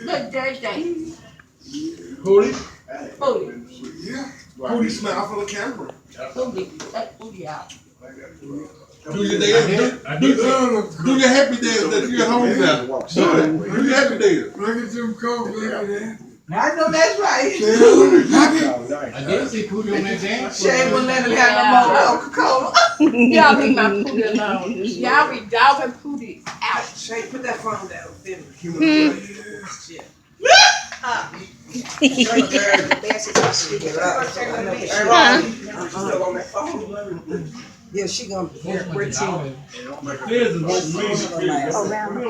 Look, JJ. Hootie? Hootie. Hootie smile for the camera. Hootie. Let Hootie out. Do your dance. Do your happy dance that you at home now. Do your happy dance. Look at them cold baby. I know that's right. They look happy. I did see Pootie on that dance. She ain't gonna let him have no more Coca-Cola. Y'all leave my Pootie alone. Y'all be dogging Pootie out. Shay, put that phone down. Yeah, she gonna be here. We're team.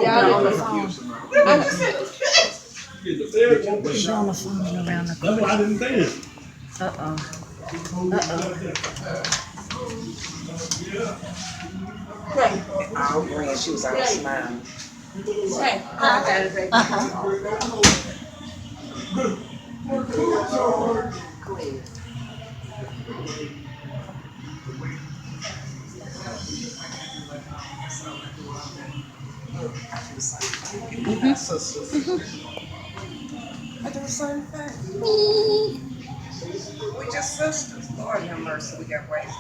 Y'all on the phone. She's on the phone around the That's why I didn't say it. Uh-oh. Oh, grand, she was out smiling. Hey, I got it, baby. I do the same thing. We just sisters. Lord have mercy, we got ways.